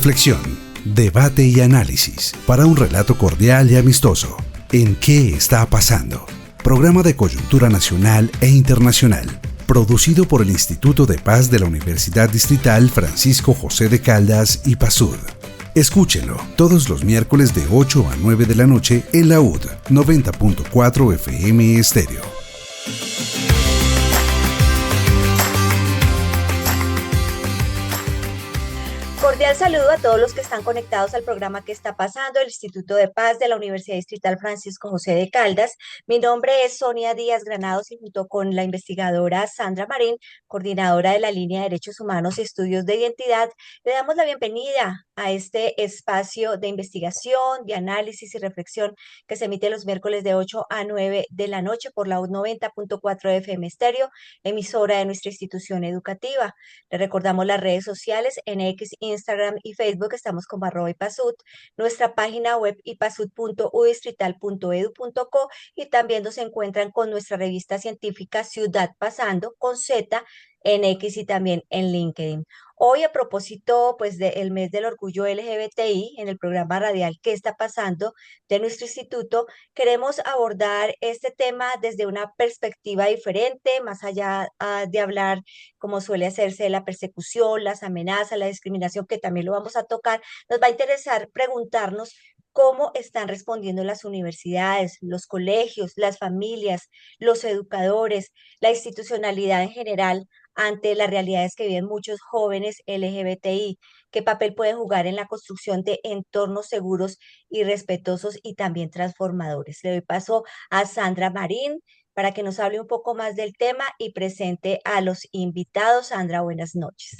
Reflexión, debate y análisis para un relato cordial y amistoso. ¿En qué está pasando? Programa de coyuntura nacional e internacional, producido por el Instituto de Paz de la Universidad Distrital Francisco José de Caldas y PASUD. Escúchelo todos los miércoles de 8 a 9 de la noche en la UD 90.4 FM Estéreo. Cordial saludo a todos los que están conectados al programa que está pasando el Instituto de Paz de la Universidad Distrital Francisco José de Caldas. Mi nombre es Sonia Díaz Granados y junto con la investigadora Sandra Marín, coordinadora de la línea de Derechos Humanos y Estudios de Identidad, le damos la bienvenida a este espacio de investigación, de análisis y reflexión que se emite los miércoles de 8 a 9 de la noche por la UD 90.4 FM Estéreo, emisora de nuestra institución educativa. Le recordamos las redes sociales en X, Instagram y Facebook. Estamos como @ipasud, nuestra página web ipasud.udistrital.edu.co y también nos encuentran con nuestra revista científica Ciudad Pasando con Z en X y también en LinkedIn. Hoy a propósito pues del mes del orgullo LGBTI en el programa radial ¿Qué está pasando? De nuestro instituto, queremos abordar este tema desde una perspectiva diferente, más allá de hablar como suele hacerse la persecución, las amenazas, la discriminación, que también lo vamos a tocar. Nos va a interesar preguntarnos cómo están respondiendo las universidades, los colegios, las familias, los educadores, la institucionalidad en general ante las realidades que viven muchos jóvenes LGBTI, qué papel pueden jugar en la construcción de entornos seguros y respetuosos y también transformadores. Le doy paso a Sandra Marín para que nos hable un poco más del tema y presente a los invitados. Sandra, buenas noches.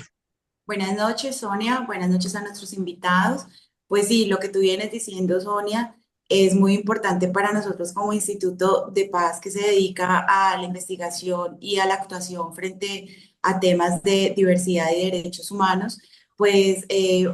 Buenas noches, Sonia. Buenas noches a nuestros invitados. Pues sí, lo que tú vienes diciendo, Sonia, es muy importante para nosotros como Instituto de Paz que se dedica a la investigación y a la actuación frente a temas de diversidad y derechos humanos. Pues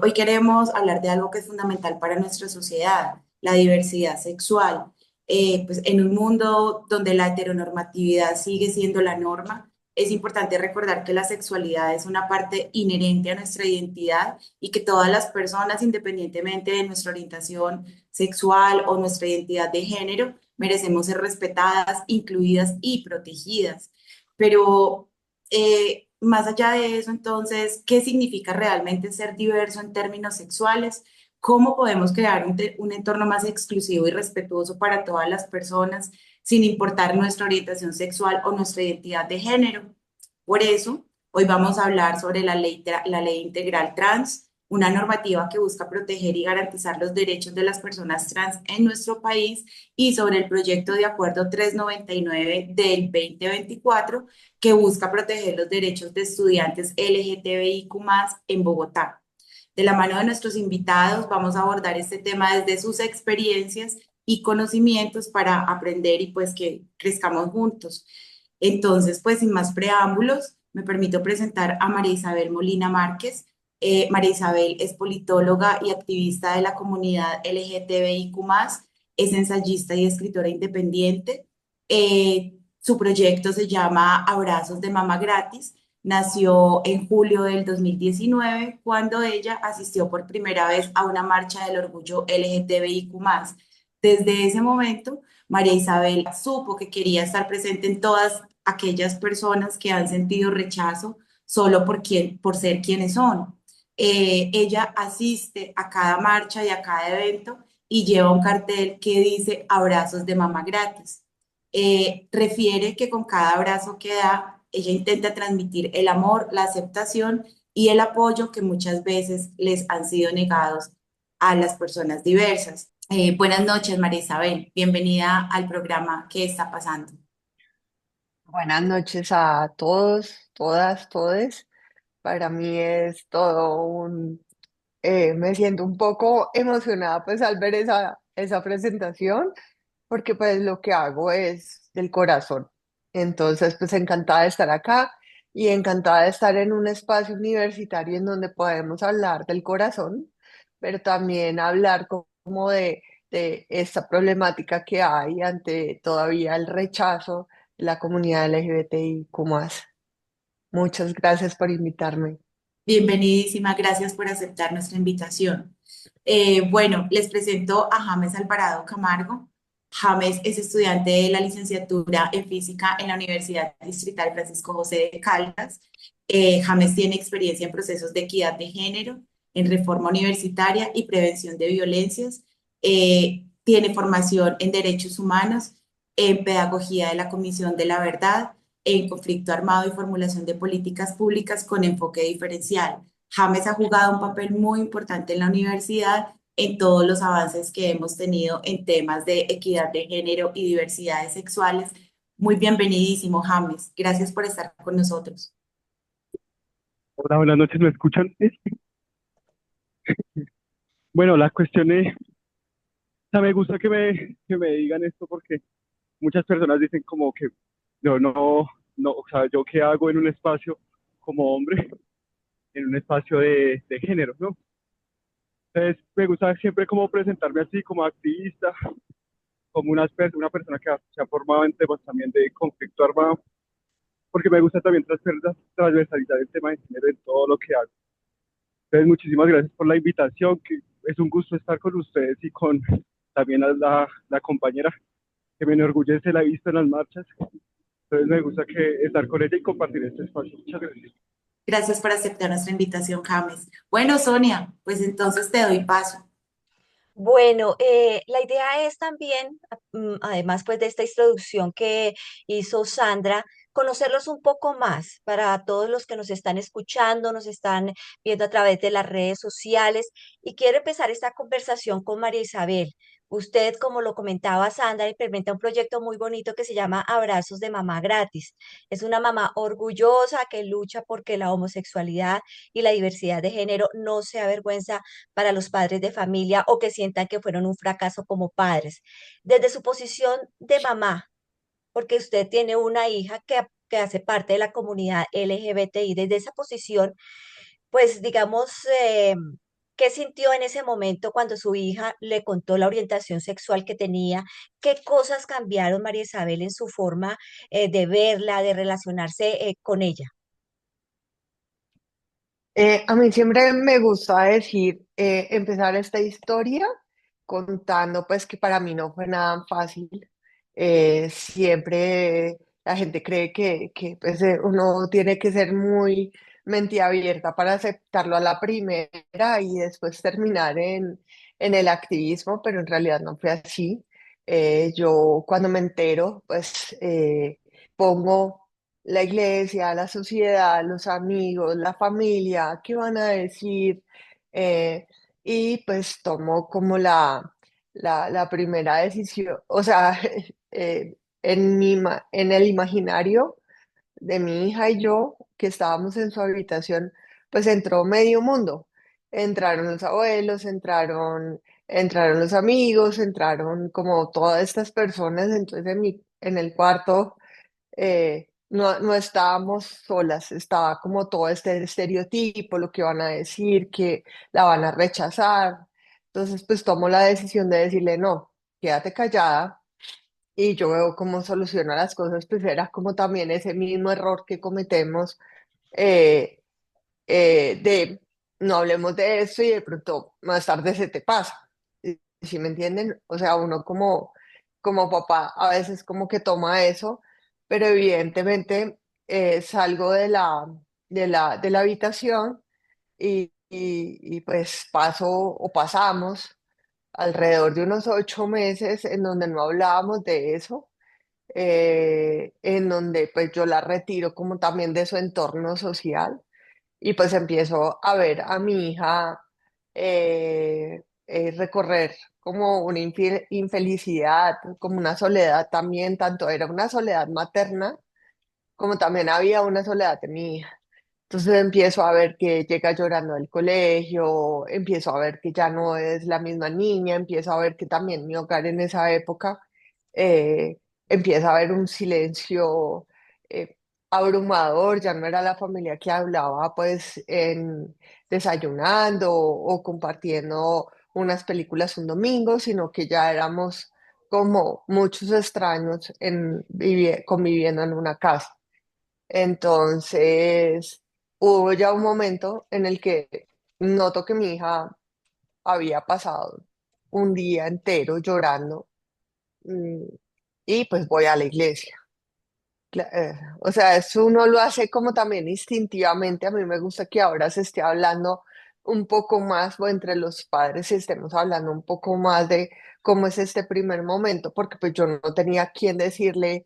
hoy queremos hablar de algo que es fundamental para nuestra sociedad, la diversidad sexual. Pues en un mundo donde la heteronormatividad sigue siendo la norma, es importante recordar que la sexualidad es una parte inherente a nuestra identidad y que todas las personas, independientemente de nuestra orientación sexual o nuestra identidad de género, merecemos ser respetadas, incluidas y protegidas. Pero más allá de eso, entonces, ¿qué significa realmente ser diverso en términos sexuales? ¿Cómo podemos crear un entorno más exclusivo y respetuoso para todas las personas, sin importar nuestra orientación sexual o nuestra identidad de género? Por eso, hoy vamos a hablar sobre la ley integral trans, una normativa que busca proteger y garantizar los derechos de las personas trans en nuestro país, y sobre el proyecto de acuerdo 399 del 2024, que busca proteger los derechos de estudiantes LGTBIQ+ en Bogotá. De la mano de nuestros invitados vamos a abordar este tema desde sus experiencias y conocimientos para aprender y pues que crezcamos juntos. Entonces, pues sin más preámbulos, me permito presentar a María Isabel Molina Márquez. María Isabel es politóloga y activista de la comunidad LGTBIQ+, es ensayista y escritora independiente. Su proyecto se llama Abrazos de Mama Gratis. Nació en julio del 2019, cuando ella asistió por primera vez a una marcha del orgullo LGTBIQ+. Desde ese momento, María Isabel supo que quería estar presente en todas aquellas personas que han sentido rechazo solo por ser quienes son. Ella asiste a cada marcha y a cada evento y lleva un cartel que dice Abrazos de Mama Gratis. Refiere que con cada abrazo que da, ella intenta transmitir el amor, la aceptación y el apoyo que muchas veces les han sido negados a las personas diversas. Buenas noches, María Isabel. Bienvenida al programa ¿Qué está pasando? Buenas noches a todos, todas, todes. Para mí es todo me siento un poco emocionada pues al ver esa presentación, porque pues lo que hago es del corazón. Entonces pues encantada de estar acá y encantada de estar en un espacio universitario en donde podemos hablar del corazón, pero también hablar como de esta problemática que hay ante todavía el rechazo de la comunidad LGBTIQ+. Muchas gracias por invitarme. Bienvenidísima, gracias por aceptar nuestra invitación. Bueno, les presento a James Alvarado Camargo. James es estudiante de la licenciatura en física en la Universidad Distrital Francisco José de Caldas. James tiene experiencia en procesos de equidad de género, en reforma universitaria y prevención de violencias. Tiene formación en derechos humanos, en pedagogía de la Comisión de la Verdad, en conflicto armado y formulación de políticas públicas con enfoque diferencial. James ha jugado un papel muy importante en la universidad en todos los avances que hemos tenido en temas de equidad de género y diversidades sexuales. Muy bienvenidísimo, James. Gracias por estar con nosotros. Hola, buenas noches, ¿me escuchan? Bueno, la cuestión es, o sea, me gusta que me digan esto porque muchas personas dicen como que yo no, o sea, yo qué hago en un espacio como hombre, en un espacio de género, ¿no? Entonces, me gusta siempre como presentarme así como activista, como una persona que se ha formado en temas también de conflicto armado, porque me gusta también transversalizar el tema de género en todo lo que hago. Entonces, muchísimas gracias por la invitación, que es un gusto estar con ustedes y con también a la compañera que me enorgullece, la he visto en las marchas. Entonces, me gusta estar con ella y compartir este espacio. Muchas gracias. Gracias por aceptar nuestra invitación, James. Bueno, Sonia, pues entonces te doy paso. Bueno, la idea es también, además pues de esta introducción que hizo Sandra, conocerlos un poco más para todos los que nos están escuchando, nos están viendo a través de las redes sociales. Y quiero empezar esta conversación con María Isabel. Usted, como lo comentaba Sandra, implementa un proyecto muy bonito que se llama Abrazos de Mamá Gratis. Es una mamá orgullosa que lucha porque la homosexualidad y la diversidad de género no sea vergüenza para los padres de familia o que sientan que fueron un fracaso como padres. Desde su posición de mamá, porque usted tiene una hija que hace parte de la comunidad LGBTI, desde esa posición, pues digamos, ¿qué sintió en ese momento cuando su hija le contó la orientación sexual que tenía? ¿Qué cosas cambiaron, María Isabel, en su forma de verla, de relacionarse con ella? A mí siempre me gusta decir, empezar esta historia contando pues que para mí no fue nada fácil. Siempre la gente cree que pues, uno tiene que ser muy mente abierta para aceptarlo a la primera y después terminar en el activismo, pero en realidad no fue así. Yo cuando me entero, pues pongo la iglesia, la sociedad, los amigos, la familia, ¿qué van a decir? Eh, y pues tomo como la primera decisión, o sea, en el imaginario de mi hija y yo, que estábamos en su habitación, pues entró medio mundo. Entraron los abuelos, entraron los amigos, entraron como todas estas personas, entonces en el cuarto no estábamos solas, estaba como todo este estereotipo, lo que van a decir, que la van a rechazar. Entonces, pues tomo la decisión de decirle, no, quédate callada y yo veo cómo soluciona las cosas, pues era como también ese mismo error que cometemos eh, de no hablemos de eso y de pronto más tarde se te pasa. ¿Sí me entienden? O sea, uno como papá a veces como que toma eso, pero evidentemente salgo de la habitación y pues paso o pasamos alrededor de unos 8 meses en donde no hablábamos de eso, en donde pues yo la retiro como también de su entorno social y pues empiezo a ver a mi hija recorrer como una infelicidad, como una soledad también, tanto era una soledad materna como también había una soledad de mi hija. Entonces empiezo a ver que llega llorando al colegio, empiezo a ver que ya no es la misma niña, empiezo a ver que también mi hogar en esa época eh, empieza a haber un silencio eh, abrumador, ya no era la familia que hablaba pues en desayunando o compartiendo unas películas un domingo, sino que ya éramos como muchos extraños conviviendo en una casa. Entonces, hubo ya un momento en el que noto que mi hija había pasado un día entero llorando, mm, y pues voy a la iglesia. O sea, eso uno lo hace como también instintivamente. A mí me gusta que ahora se esté hablando un poco más, o entre los padres estemos hablando un poco más de cómo es este primer momento, porque pues yo no tenía a quién decirle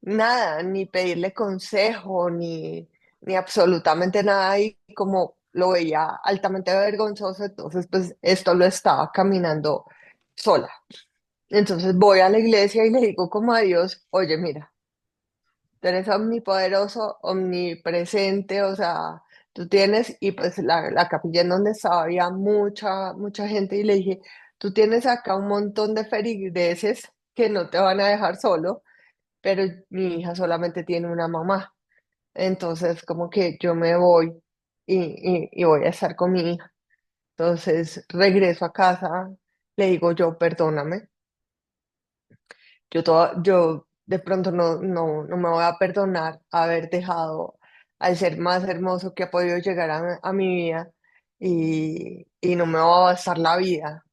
nada, ni pedirle consejo, ni absolutamente nada, y como lo veía altamente vergonzoso, entonces pues esto lo estaba caminando sola. Entonces voy a la iglesia y le digo como a Dios, oye, mira, tú eres omnipoderoso, omnipresente, o sea, tú tienes, y pues la capilla en donde estaba había mucha gente, y le dije, tú tienes acá un montón de feligreses que no te van a dejar solo, pero mi hija solamente tiene una mamá. Entonces, como que yo me voy y voy a estar con mi hija. Entonces, regreso a casa, le digo yo, perdóname, yo de pronto no me voy a perdonar haber dejado al ser más hermoso que ha podido llegar a mi vida, y no me va a bastar la vida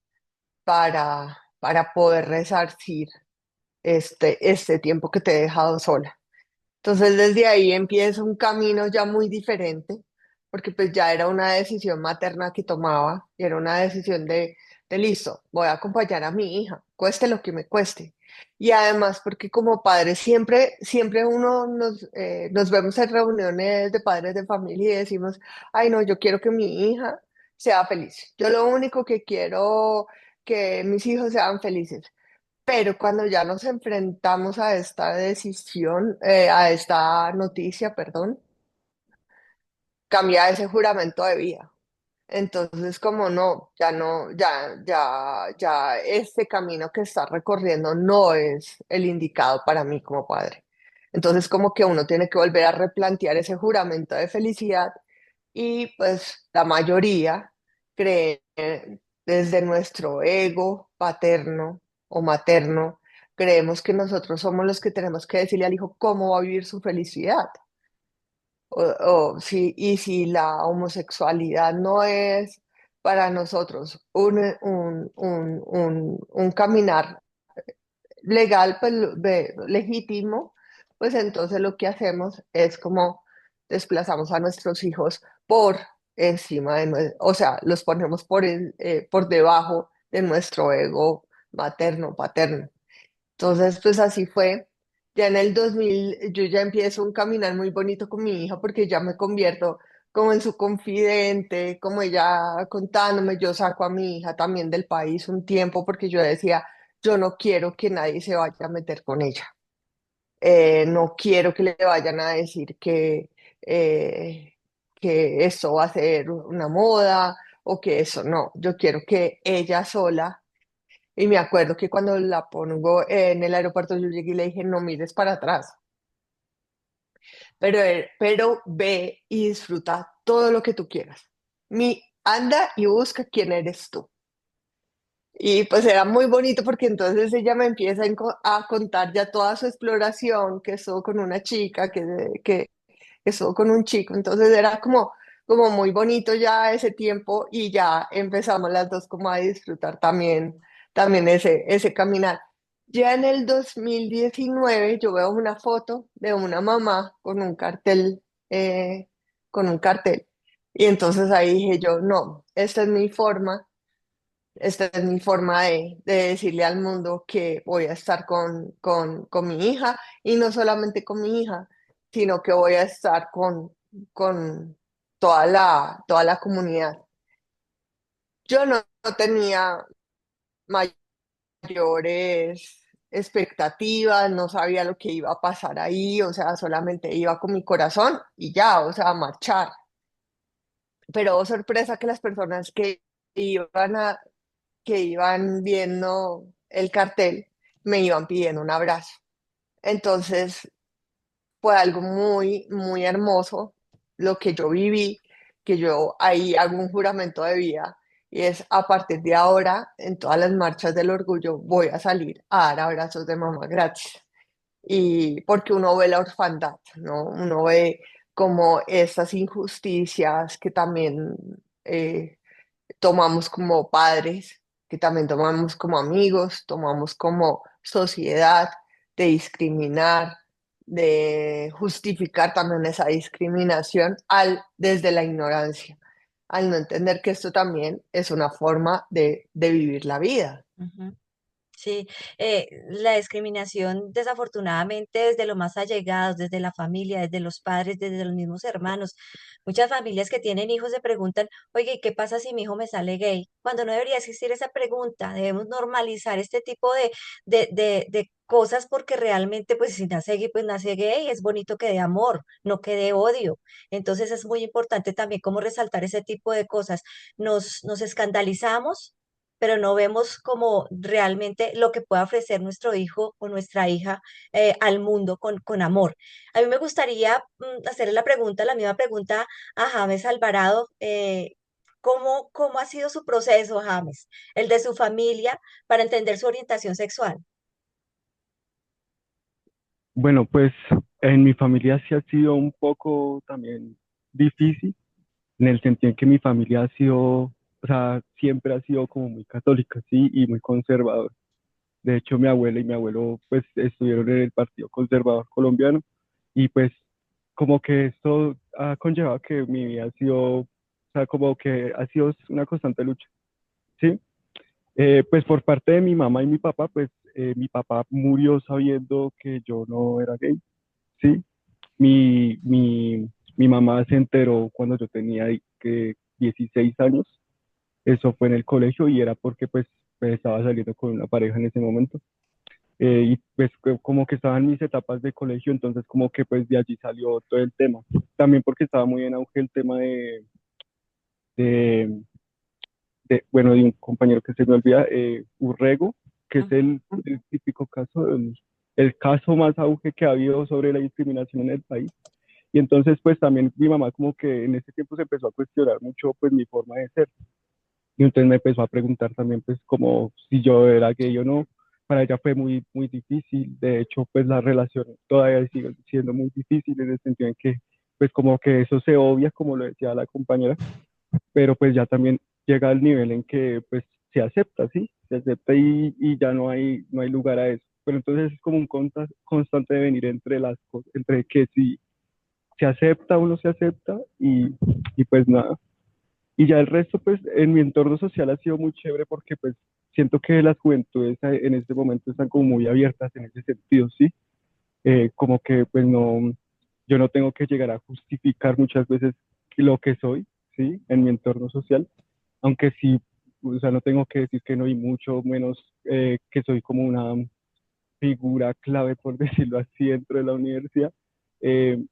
para poder resarcir este tiempo que te he dejado sola. Entonces desde ahí empieza un camino ya muy diferente, porque pues ya era una decisión materna que tomaba, y era una decisión de listo, voy a acompañar a mi hija, cueste lo que me cueste. Y además porque como padres siempre uno nos vemos en reuniones de padres de familia y decimos, ay no, yo quiero que mi hija sea feliz. Yo lo único que quiero que mis hijos sean felices. Pero cuando ya nos enfrentamos a esta decisión, a esta noticia, perdón, cambia ese juramento de vida. Entonces, como no, ya este camino que está recorriendo no es el indicado para mí como padre. Entonces, como que uno tiene que volver a replantear ese juramento de felicidad, y pues la mayoría cree desde nuestro ego paterno o materno, creemos que nosotros somos los que tenemos que decirle al hijo cómo va a vivir su felicidad. Y si la homosexualidad no es para nosotros un caminar legal, pues legítimo, pues entonces lo que hacemos es como desplazamos a nuestros hijos por encima o sea, los ponemos por debajo de nuestro ego materno, paterno. Entonces, pues así fue. Ya en el 2000 yo ya empiezo un caminar muy bonito con mi hija, porque ya me convierto como en su confidente, como ella contándome. Yo saco a mi hija también del país un tiempo, porque yo decía, yo no quiero que nadie se vaya a meter con ella. No quiero que le vayan a decir eh, que eso va a ser una moda, o que eso no. Yo quiero que ella sola, y me acuerdo que cuando la pongo en el aeropuerto, yo llegué y le dije, no mires para atrás, pero ve y disfruta todo lo que tú quieras. Anda y busca quién eres tú. Y pues era muy bonito, porque entonces ella me empieza a contar ya toda su exploración, que estuvo con una chica, que estuvo con un chico. Entonces era como muy bonito ya ese tiempo, y ya empezamos las dos como a disfrutar también ese caminar. Ya en el 2019 yo veo una foto de una mamá eh, con un cartel. Y entonces ahí dije yo, no, esta es mi forma de decirle al mundo que voy a estar con mi hija, y no solamente con mi hija, sino que voy a estar con toda la comunidad. Yo no tenía mayores expectativas, no sabía lo que iba a pasar ahí, o sea, solamente iba con mi corazón y ya, o sea, a marchar. Pero oh, sorpresa, que las personas iban que iban viendo el cartel me iban pidiendo un abrazo. Entonces fue algo muy hermoso lo que yo viví, que yo ahí hago un juramento de vida, y es a partir de ahora, en todas las marchas del orgullo, voy a salir a dar abrazos de mamá gratis. Y porque uno ve la orfandad, ¿no? Uno ve como estas injusticias que también eh, tomamos como padres, que también tomamos como amigos, tomamos como sociedad, de discriminar, de justificar también esa discriminación desde la ignorancia, al no entender que esto también es una forma de vivir la vida. Ujú. Sí, la discriminación desafortunadamente desde los más allegados, desde la familia, desde los padres, desde los mismos hermanos. Muchas familias que tienen hijos se preguntan, oye, ¿y qué pasa si mi hijo me sale gay? Cuando no debería existir esa pregunta, debemos normalizar este tipo de cosas porque realmente pues si nace gay, pues nace gay, es bonito que dé amor, no que dé odio. Entonces es muy importante también como resaltar ese tipo de cosas. Nos escandalizamos pero no vemos como realmente lo que puede ofrecer nuestro hijo o nuestra hija al mundo con amor. A mí me gustaría hacerle la misma pregunta a James Alvarado. ¿Cómo ha sido su proceso, James, el de su familia, para entender su orientación sexual? Bueno, pues en mi familia sí ha sido un poco también difícil, en el sentido en que mi familia ha sido, o sea, siempre ha sido como muy católica, sí, y muy conservadora. De hecho, mi abuela y mi abuelo, pues, estuvieron en el Partido Conservador Colombiano y pues como que esto ha conllevado que mi vida ha sido, o sea, como que ha sido una constante lucha, ¿sí? Pues por parte de mi mamá y mi papá, pues mi papá murió sabiendo que yo no era gay, ¿sí? Mi, mi, mi mamá se enteró cuando yo tenía que 16 años, eso fue en el colegio y era porque pues, estaba saliendo con una pareja en ese momento. Y pues como que estaba en mis etapas de colegio, entonces como que pues de allí salió todo el tema. También porque estaba muy en auge el tema de, bueno, de un compañero que se me olvida, Urrego, que es Ujú. el típico caso, el caso más auge que ha habido sobre la discriminación en el país. Y entonces pues también mi mamá como que en ese tiempo se empezó a cuestionar mucho pues mi forma de ser. Y entonces me empezó a preguntar también, pues, como si yo era gay o no. Para ella fue muy, muy difícil. De hecho, pues, la relación todavía sigue siendo muy difícil en el sentido en que, pues, como que eso se obvia, como lo decía la compañera, pero pues ya también llega al nivel en que, pues, se acepta, ¿sí? Se acepta y ya no hay lugar a eso. Pero entonces es como un constante de venir entre las cosas, entre que si se acepta o no se acepta y pues nada. Y ya el resto, pues, en mi entorno social ha sido muy chévere porque, pues, siento que las juventudes en este momento están como muy abiertas en ese sentido, ¿sí? Como que, pues, no, yo no tengo que llegar a justificar muchas veces lo que soy, ¿sí? En mi entorno social, aunque sí, o sea, no tengo que decir que no y mucho menos que soy como una figura clave, por decirlo así, dentro de la universidad. Eh,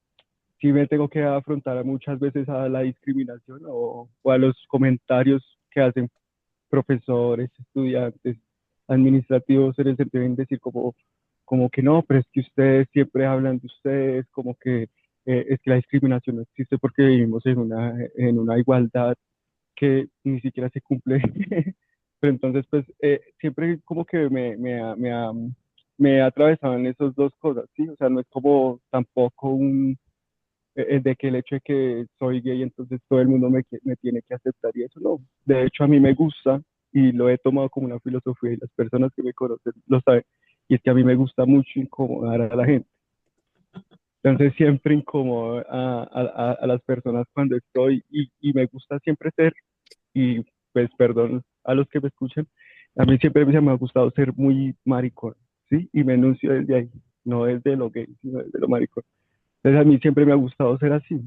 sí me tengo que afrontar muchas veces a la discriminación o a los comentarios que hacen profesores, estudiantes, administrativos, en el sentido de decir como que no, pero es que ustedes siempre hablan de ustedes, como que es que la discriminación no existe porque vivimos en una igualdad que ni siquiera se cumple. Pero entonces, pues, siempre como que me ha atravesado en esas dos cosas, ¿sí? O sea, no es como tampoco de que el hecho de que soy gay, entonces todo el mundo me tiene que aceptar y eso no. De hecho, a mí me gusta y lo he tomado como una filosofía y las personas que me conocen lo saben. Y es que a mí me gusta mucho incomodar a la gente. Entonces siempre incomodo a las personas cuando estoy y me gusta siempre ser, y pues perdón a los que me escuchan, a mí siempre me ha gustado ser muy maricón, ¿sí? Y me enuncio desde ahí, no desde lo gay, sino desde lo maricón. Entonces a mí siempre me ha gustado ser así.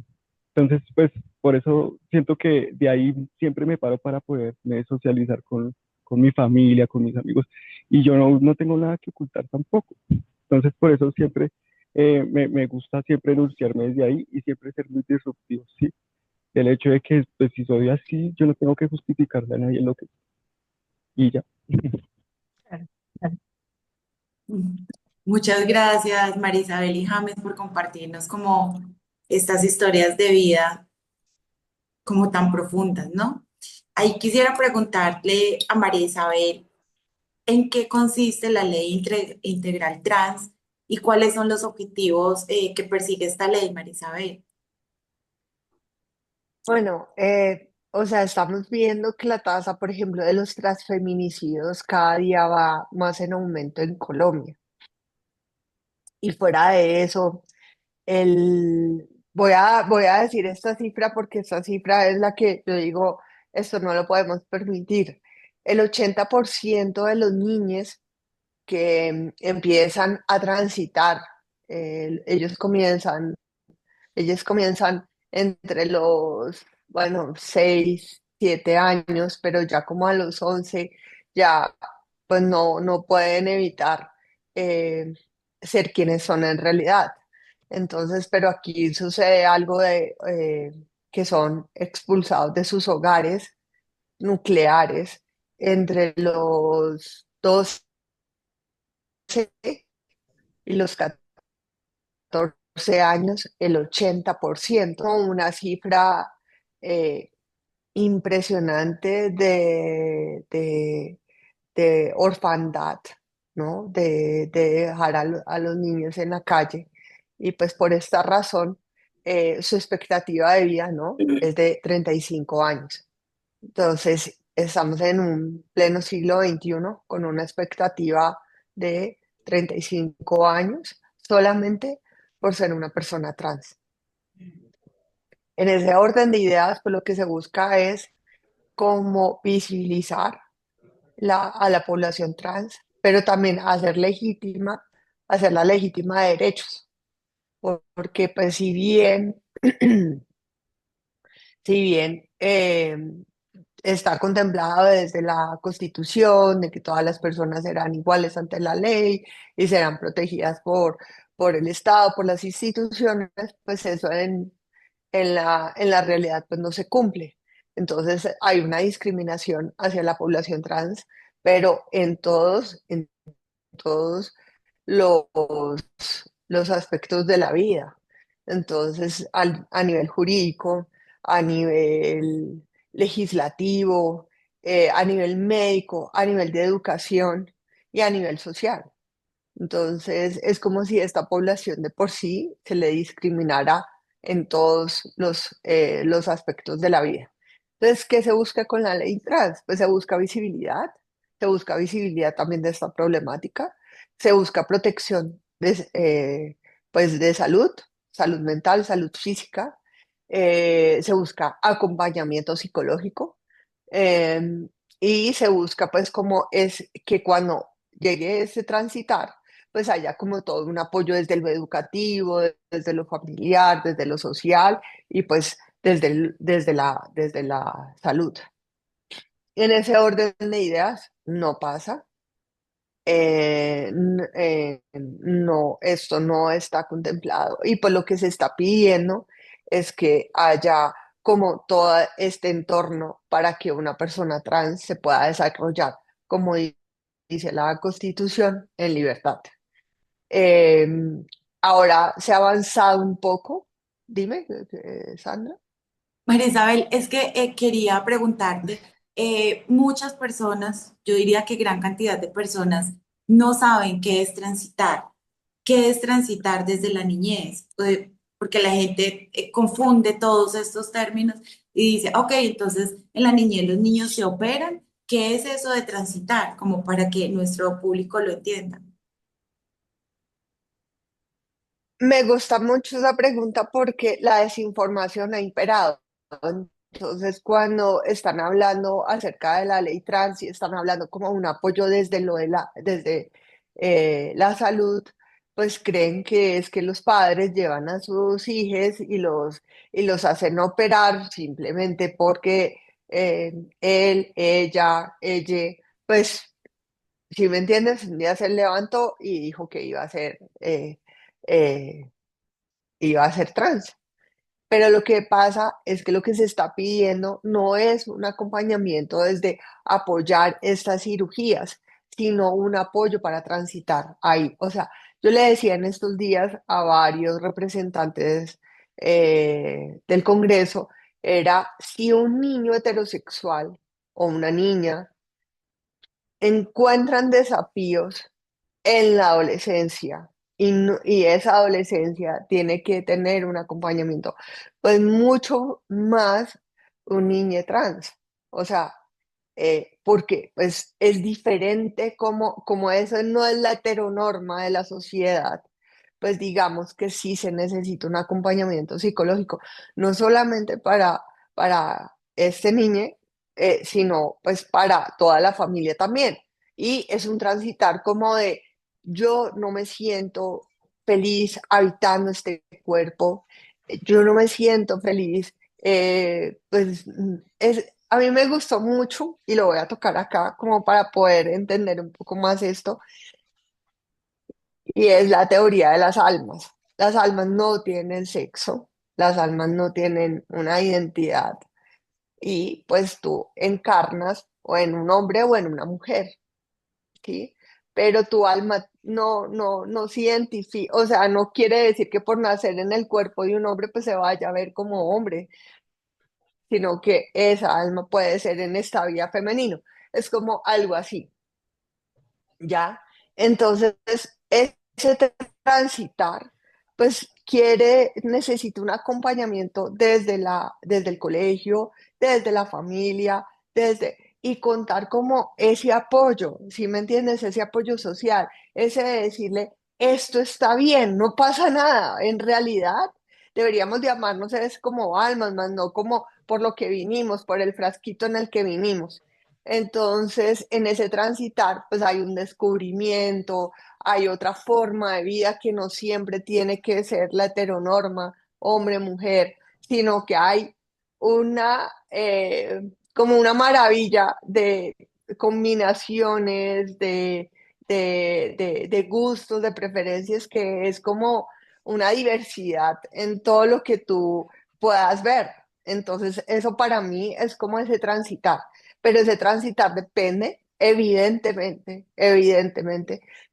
Entonces, pues por eso siento que de ahí siempre me paro para poderme socializar con mi familia, con mis amigos, y yo no tengo nada que ocultar tampoco. Entonces, por eso siempre me gusta siempre enunciarme desde ahí y siempre ser muy disruptivo, ¿sí? El hecho de que, pues si soy así, yo no tengo que justificarle a nadie lo que y ya. Claro, claro. Muchas gracias, Marisabel y James, por compartirnos como estas historias de vida como tan profundas, ¿no? Ahí quisiera preguntarle a María Isabel, ¿en qué consiste la ley integral trans y cuáles son los objetivos que persigue esta ley, María Isabel? Bueno, o sea, estamos viendo que la tasa, por ejemplo, de los transfeminicidios cada día va más en aumento en Colombia. Y fuera de eso, voy a decir esta cifra porque esta cifra es la que yo digo, esto no lo podemos permitir. El 80% de los niños que empiezan a transitar, ellos comienzan entre los, bueno, 6 7 años, pero ya como a los 11 ya pues no pueden evitar eh, ser quienes son en realidad. Entonces, pero aquí sucede algo de que son expulsados de sus hogares nucleares entre los 12 y los 14 años, el 80%, una cifra eh, impresionante de orfandad, ¿no? De dejar a los niños en la calle. Y pues por esta razón, su expectativa de vida, ¿no? Es de 35 años. Entonces, estamos en un pleno siglo XXI con una expectativa de 35 años solamente por ser una persona trans. En ese orden de ideas, pues lo que se busca es cómo visibilizar a la población trans, pero también hacerla legítima de derechos, porque pues si bien está contemplado desde la Constitución de que todas las personas serán iguales ante la ley y serán protegidas por el Estado, por las instituciones, pues eso en la realidad pues no se cumple. Entonces hay una discriminación hacia la población trans, pero en todos los, los aspectos de la vida. Entonces, a nivel jurídico, a nivel legislativo, a nivel médico, a nivel de educación y a nivel social. Entonces, es como si esta población de por sí se le discriminara en todos los aspectos de la vida. Entonces, ¿qué se busca con la ley trans? Pues se busca visibilidad también de esta problemática, se busca protección pues de salud, salud mental, salud física, se busca acompañamiento psicológico eh, y se busca pues como es que cuando llegue ese transitar, pues haya como todo un apoyo desde lo educativo, desde lo familiar, desde lo social y pues desde la salud. En ese orden de ideas no pasa. No, esto no está contemplado. Y pues lo que se está pidiendo es que haya como todo este entorno para que una persona trans se pueda desarrollar, como dice la Constitución, en libertad. Eh, Ahora se ha avanzado un poco. Dime, Sandra. María Isabel, es que quería preguntarte, muchas personas, yo diría que gran cantidad de personas, no saben qué es transitar desde la niñez, porque la gente confunde todos estos términos y dice, ok, entonces en la niñez los niños se operan, ¿qué es eso de transitar? Como para que nuestro público lo entienda. Me gusta mucho esa pregunta porque la desinformación ha imperado. Entonces, cuando están hablando acerca de la ley trans y están hablando como un apoyo desde la salud, pues creen que es que los padres llevan a sus hijos y los hacen operar simplemente porque él, ella, pues, si me entiendes, un día se levantó y dijo que eh, iba a ser trans. Pero lo que pasa es que lo que se está pidiendo no es un acompañamiento desde apoyar estas cirugías, sino un apoyo para transitar ahí. O sea, yo le decía en estos días a varios representantes del Congreso, era si un niño heterosexual o una niña encuentran desafíos en la adolescencia y esa adolescencia tiene que tener un acompañamiento, pues mucho más un niño trans. O sea, porque pues es diferente como eso no es la heteronorma de la sociedad, pues digamos que sí se necesita un acompañamiento psicológico, no solamente para este niño, sino pues para toda la familia también. Y es un transitar como de yo no me siento feliz habitando este cuerpo, yo no me siento feliz, pues a mí me gustó mucho y lo voy a tocar acá como para poder entender un poco más esto, y es la teoría de las almas. Las almas no tienen sexo, las almas no tienen una identidad y pues tú encarnas o en un hombre o en una mujer. ¿Sí? Pero tu alma no se identifica, o sea, no quiere decir que por nacer en el cuerpo de un hombre pues se vaya a ver como hombre, sino que esa alma puede ser en esta vida femenino. Es como algo así, ¿ya? Entonces, ese transitar, pues necesita un acompañamiento desde el colegio, desde la familia, y contar como ese apoyo, ¿sí me entiendes? Ese apoyo social, ese de decirle, esto está bien, no pasa nada, en realidad deberíamos de amarnos es como almas, más no como por lo que vinimos, por el frasquito en el que vinimos. Entonces, en ese transitar, pues hay un descubrimiento, hay otra forma de vida que no siempre tiene que ser la heteronorma, hombre-mujer, sino que hay como una maravilla de combinaciones, de gustos, de preferencias, que es como una diversidad en todo lo que tú puedas ver. Entonces, eso para mí es como ese transitar, pero ese transitar depende evidentemente,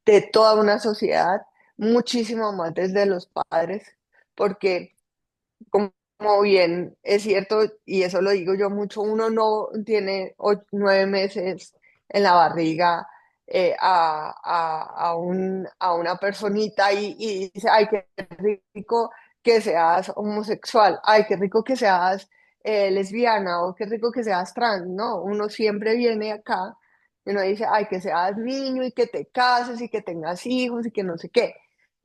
de toda una sociedad, muchísimo más desde los padres, porque como bien es cierto, y eso lo digo yo mucho, uno no tiene 9 meses en la barriga a una personita y dice, ay, qué rico que seas homosexual, ay, qué rico que seas lesbiana o qué rico que seas trans, no, uno siempre viene acá y uno dice, ay, que seas niño y que te cases y que tengas hijos y que no sé qué.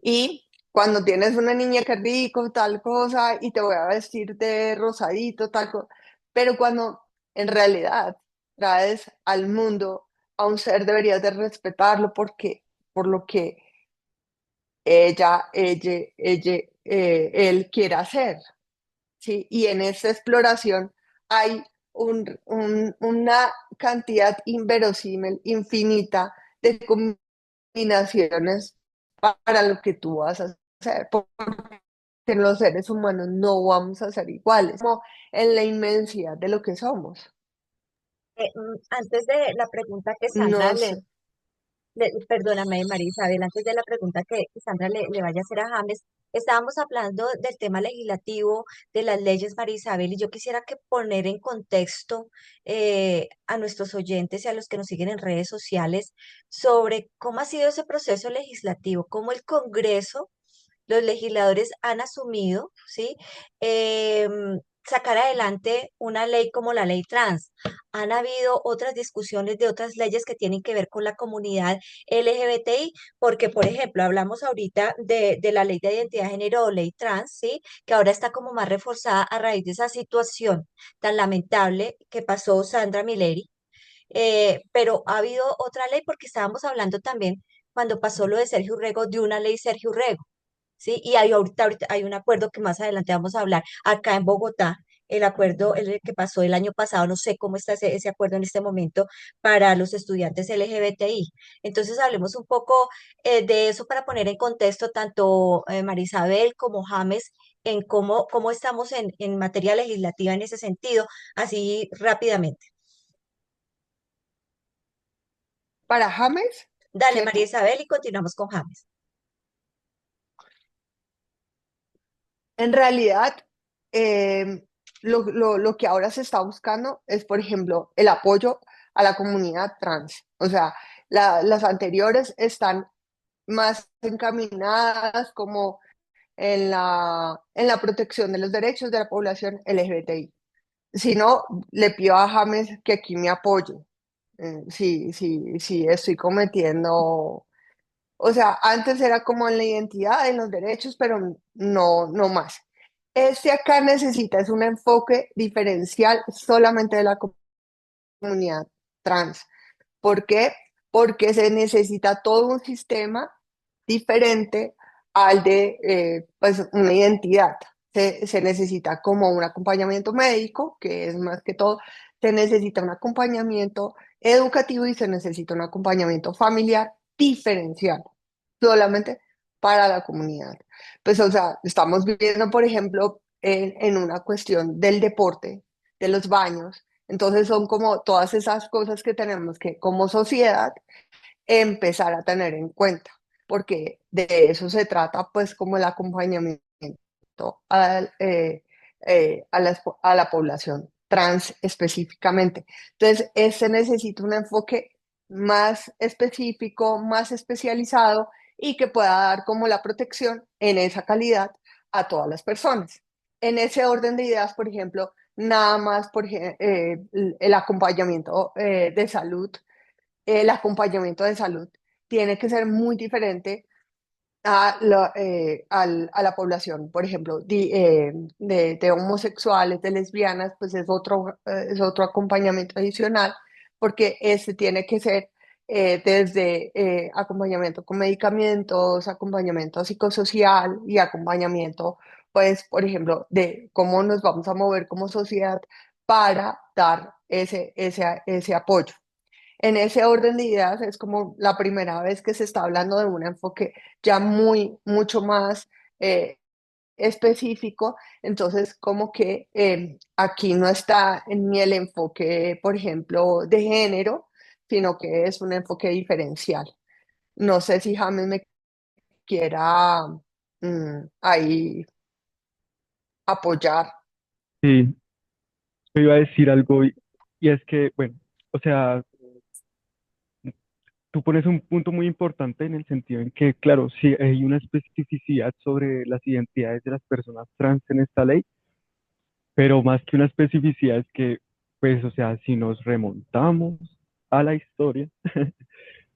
Y cuando tienes una niña que rico, tal cosa, y te voy a vestir de rosadito, tal cosa, pero cuando en realidad traes al mundo a un ser, deberías de respetarlo por lo que él quiere hacer, ¿sí? Y en esta exploración hay una cantidad inverosímil, infinita de combinaciones para lo que tú vas a hacer, porque los seres humanos no vamos a ser iguales, como en la inmensidad de lo que somos. Antes de la pregunta que Sandra Nos, perdóname, María Isabel, antes de la pregunta que Sandra le vaya a hacer a James, estábamos hablando del tema legislativo, de las leyes, María Isabel, y yo quisiera que poner en contexto a nuestros oyentes y a los que nos siguen en redes sociales sobre cómo ha sido ese proceso legislativo, cómo el Congreso, los legisladores han asumido, ¿sí? Sacar adelante una ley como la ley trans. Han habido otras discusiones de otras leyes que tienen que ver con la comunidad LGBTI, porque, por ejemplo, hablamos ahorita de la ley de identidad de género o ley trans, ¿sí? Que ahora está como más reforzada a raíz de esa situación tan lamentable que pasó Sandra Mileri. Pero ha habido otra ley porque estábamos hablando también cuando pasó lo de Sergio Urrego, de una ley Sergio Urrego. ¿Sí? Y hay ahorita hay un acuerdo que más adelante vamos a hablar acá en Bogotá, el acuerdo el que pasó el año pasado, no sé cómo está ese acuerdo en este momento para los estudiantes LGBTI. Entonces hablemos un poco de eso para poner en contexto tanto Marisabel como James en cómo estamos en materia legislativa en ese sentido, así rápidamente. para James, Dale, María ¿cierto? Isabel, y continuamos con James. En realidad, eh, lo que ahora se está buscando es, por ejemplo, el apoyo a la comunidad trans. O sea, las anteriores están más encaminadas como en la protección de los derechos de la población LGBTI. Si no, le pido a James que aquí me apoye. Sí, estoy cometiendo, o sea, antes era como en la identidad, en los derechos, pero no más. Este acá necesita es un enfoque diferencial solamente de la comunidad trans. ¿Por qué? Porque se necesita todo un sistema diferente al de pues, una identidad. Se necesita como un acompañamiento médico, que es más que todo, se necesita un acompañamiento educativo y se necesita un acompañamiento familiar diferencial, solamente para la comunidad. Pues, o sea, estamos viviendo, por ejemplo, en una cuestión del deporte, de los baños. Entonces son como todas esas cosas que tenemos que como sociedad empezar a tener en cuenta, porque de eso se trata pues como el acompañamiento a la población trans específicamente. Entonces, se necesita un enfoque más específico, más especializado y que pueda dar como la protección en esa calidad a todas las personas. En ese orden de ideas, por ejemplo, nada más el acompañamiento de salud, el acompañamiento de salud tiene que ser muy diferente a la población, por ejemplo, de homosexuales, de lesbianas, pues es otro acompañamiento adicional, porque este tiene que ser desde acompañamiento con medicamentos, acompañamiento psicosocial y acompañamiento, pues, por ejemplo, de cómo nos vamos a mover como sociedad para dar ese apoyo. En ese orden de ideas es como la primera vez que se está hablando de un enfoque ya mucho más eh, específico. Entonces, como que aquí no está ni el enfoque, por ejemplo, de género, sino que es un enfoque diferencial. No sé si James me quiera ahí apoyar. Sí, yo iba a decir algo y es que, bueno, o sea, tú pones un punto muy importante en el sentido en que, claro, sí hay una especificidad sobre las identidades de las personas trans en esta ley, pero más que una especificidad es que, pues, o sea, si nos remontamos a la historia,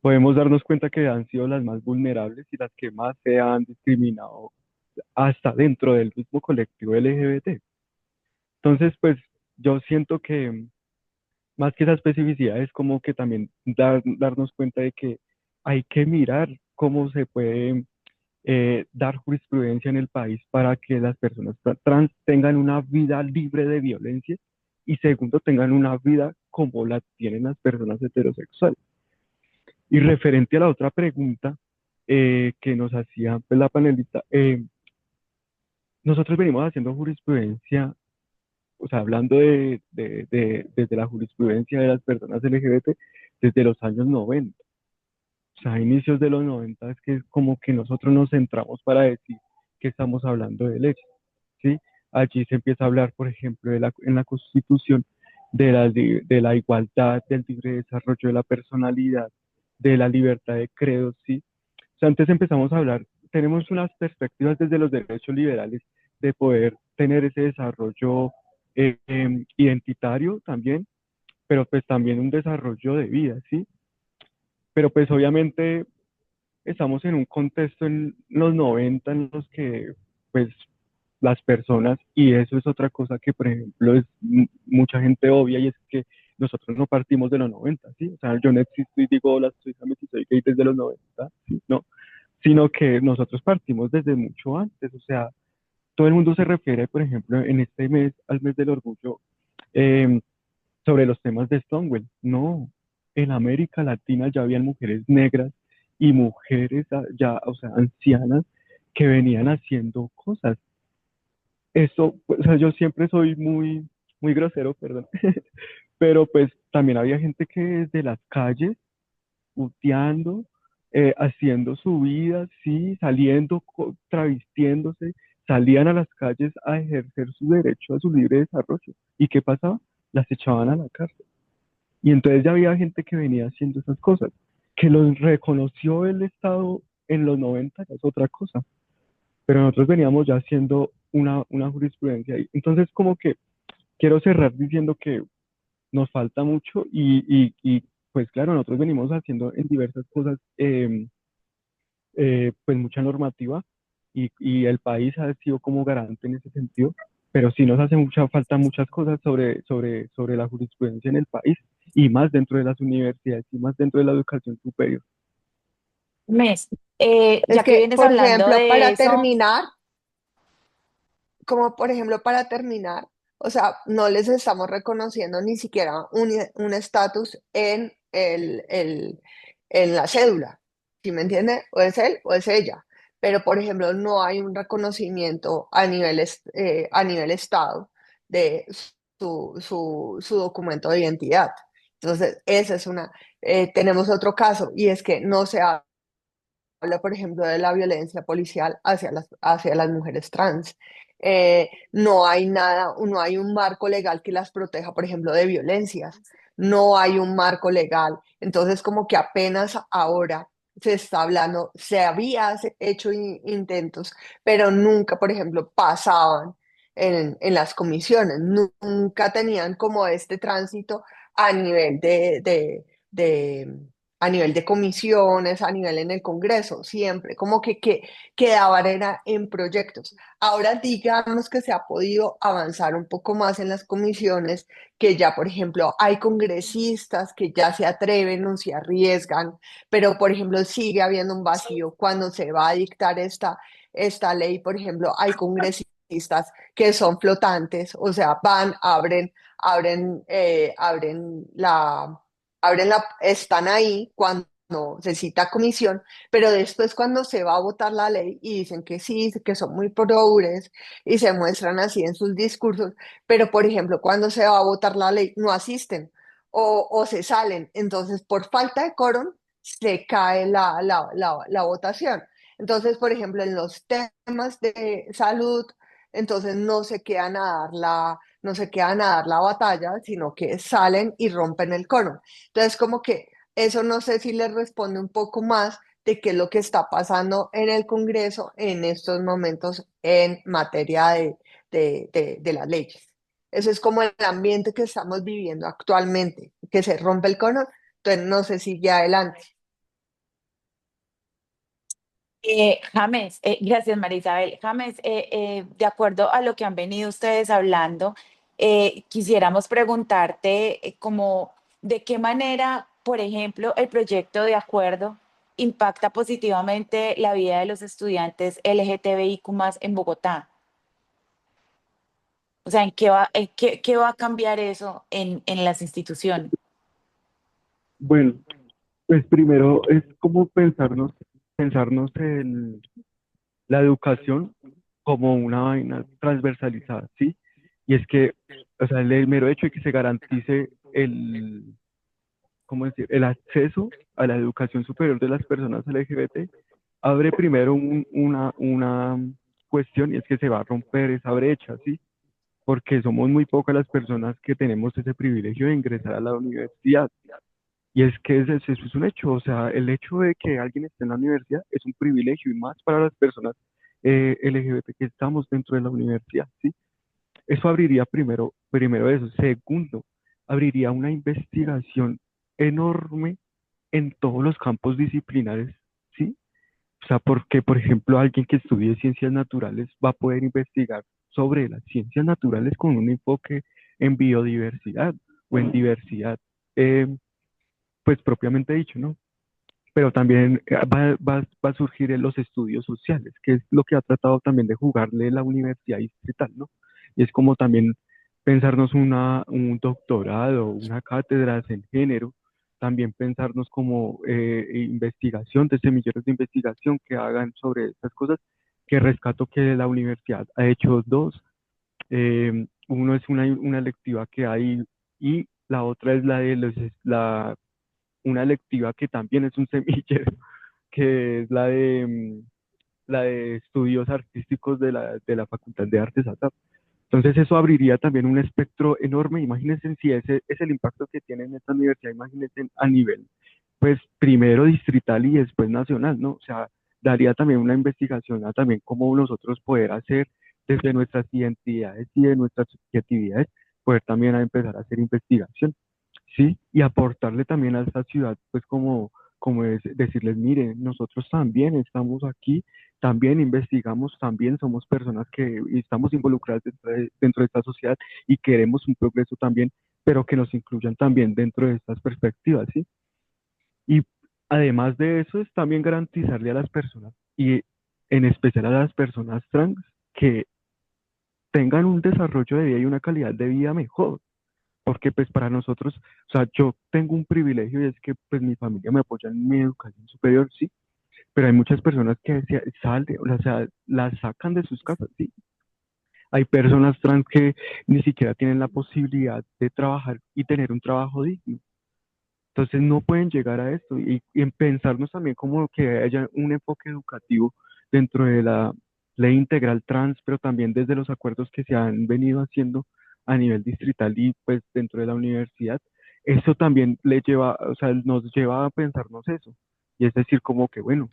podemos darnos cuenta que han sido las más vulnerables y las que más se han discriminado hasta dentro del mismo colectivo LGBT. Entonces, pues, yo siento que más que esa especificidad es como que también darnos cuenta de que hay que mirar cómo se puede dar jurisprudencia en el país para que las personas trans tengan una vida libre de violencia y segundo, tengan una vida como la tienen las personas heterosexuales. Y referente a la otra pregunta que nos hacía pues, la panelista, nosotros venimos haciendo jurisprudencia, o sea, hablando desde la jurisprudencia de las personas LGBT desde los años 90. O sea, a inicios de los 90 es que es como que nosotros nos centramos para decir que estamos hablando de leyes, ¿sí? Allí se empieza a hablar, por ejemplo, en la Constitución de la igualdad, del libre desarrollo de la personalidad, de la libertad de credo, ¿sí? O sea, antes empezamos a hablar, tenemos unas perspectivas desde los derechos liberales de poder tener ese desarrollo identitario también, pero pues también un desarrollo de vida, ¿sí? Pero pues obviamente estamos en un contexto en los 90 en los que pues las personas, y eso es otra cosa que por ejemplo es mucha gente obvia y es que nosotros no partimos de los 90, ¿sí? O sea, yo no existo y digo, hola, soy James y soy gay desde los 90, ¿sí? No, sino que nosotros partimos desde mucho antes, o sea, todo el mundo se refiere, por ejemplo, en este mes, al mes del orgullo, eh, sobre los temas de Stonewall. No, en América Latina ya habían mujeres negras y mujeres ya, o sea, ancianas que venían haciendo cosas. Eso, pues, o sea, yo siempre soy muy grosero, perdón, pero pues también había gente que desde las calles, puteando, haciendo su vida, sí, saliendo, travestiéndose, salían a las calles a ejercer su derecho a su libre desarrollo. ¿Y qué pasaba? Las echaban a la cárcel. Y entonces ya había gente que venía haciendo esas cosas, que los reconoció el Estado en los 90 ya es otra cosa, pero nosotros veníamos ya haciendo una jurisprudencia ahí. Entonces, como que quiero cerrar diciendo que nos falta mucho y pues claro, nosotros venimos haciendo en diversas cosas, pues mucha normativa y el país ha sido como garante en ese sentido, pero sí nos hace mucha falta muchas cosas sobre la jurisprudencia en el país y más dentro de las universidades y más dentro de la educación superior. Mes, Es ya que que, vienes por hablando ejemplo, de para eso, terminar, como por ejemplo para terminar, o sea, no les estamos reconociendo ni siquiera un estatus en la cédula, ¿sí me entiende? O es él o es ella, pero por ejemplo no hay un reconocimiento a nivel estado de su documento de identidad. Entonces, esa es tenemos otro caso y es que no se habla, por ejemplo, de la violencia policial hacia las mujeres trans. No hay nada, no hay un marco legal que las proteja, por ejemplo, de violencias. No hay un marco legal. Entonces, como que apenas ahora se está hablando, se había hecho intentos, pero nunca, por ejemplo, pasaban en las comisiones. Nunca tenían como este tránsito a nivel de a nivel de comisiones, a nivel en el Congreso, siempre, como que quedaban era en proyectos. Ahora digamos que se ha podido avanzar un poco más en las comisiones, que ya, por ejemplo, hay congresistas que ya se atreven o se arriesgan, pero, por ejemplo, sigue habiendo un vacío cuando se va a dictar esta ley, por ejemplo, hay congresistas que son flotantes, o sea, están ahí cuando se cita comisión, pero después cuando se va a votar la ley y dicen que sí, que son muy progres y se muestran así en sus discursos, pero por ejemplo cuando se va a votar la ley no asisten o se salen, entonces por falta de quórum se cae la votación. Entonces, por ejemplo, en los temas de salud, entonces no se quedan a dar la batalla, sino que salen y rompen el quórum. Entonces, como que eso no sé si les responde un poco más de qué es lo que está pasando en el Congreso en estos momentos en materia de las leyes. Eso es como el ambiente que estamos viviendo actualmente, que se rompe el cono, entonces no se sigue adelante. James, gracias María Isabel. James, de acuerdo a lo que han venido ustedes hablando, quisiéramos preguntarte como de qué manera, por ejemplo, el proyecto de acuerdo impacta positivamente la vida de los estudiantes LGTBIQ+ en Bogotá. O sea, ¿qué va a cambiar eso en las instituciones? Bueno, pues primero es como pensarnos en la educación como una vaina transversalizada, ¿sí? Y es que, o sea, el mero hecho de que se garantice ¿cómo decir? El acceso a la educación superior de las personas LGBT abre primero una cuestión y es que se va a romper esa brecha, ¿sí? Porque somos muy pocas las personas que tenemos ese privilegio de ingresar a la universidad. Y es que eso es un hecho, o sea, el hecho de que alguien esté en la universidad es un privilegio y más para las personas LGBT que estamos dentro de la universidad, ¿sí? Eso abriría primero eso. Segundo, abriría una investigación enorme en todos los campos disciplinares, ¿sí? O sea, porque, por ejemplo, alguien que estudie ciencias naturales va a poder investigar sobre las ciencias naturales con un enfoque en biodiversidad o en diversidad, eh, pues propiamente dicho, ¿no? Pero también va a surgir en los estudios sociales, que es lo que ha tratado también de jugarle la universidad distrital, ¿no? Y es como también pensarnos un doctorado, una cátedra en género, también pensarnos como investigación, de semilleros de investigación que hagan sobre estas cosas, que rescato que la universidad ha hecho dos. Uno es una electiva que hay y la otra es una electiva que también es un semillero, que es la de estudios artísticos de la Facultad de Artes acá. Entonces eso abriría también un espectro enorme. Imagínense si ese es el impacto que tiene en esta universidad, imagínense a nivel, pues primero distrital y después nacional, ¿no? O sea, daría también una investigación a también cómo nosotros poder hacer desde nuestras identidades y de nuestras subjetividades, poder también a empezar a hacer investigación, ¿sí? Y aportarle también a esta ciudad, pues como es decirles, miren, nosotros también estamos aquí, también investigamos, también somos personas que estamos involucradas dentro de esta sociedad y queremos un progreso también, pero que nos incluyan también dentro de estas perspectivas, ¿sí? Y además de eso, es también garantizarle a las personas, y en especial a las personas trans, que tengan un desarrollo de vida y una calidad de vida mejor. Porque pues para nosotros, o sea, yo tengo un privilegio y es que pues mi familia me apoya en mi educación superior, sí, pero hay muchas personas que salen, o sea, las sacan de sus casas, sí. Hay personas trans que ni siquiera tienen la posibilidad de trabajar y tener un trabajo digno. Entonces no pueden llegar a esto y en pensarnos también como que haya un enfoque educativo dentro de la ley integral trans, pero también desde los acuerdos que se han venido haciendo a nivel distrital y pues dentro de la universidad. Eso también le lleva, o sea, nos lleva a pensarnos eso. Y es decir, como que bueno,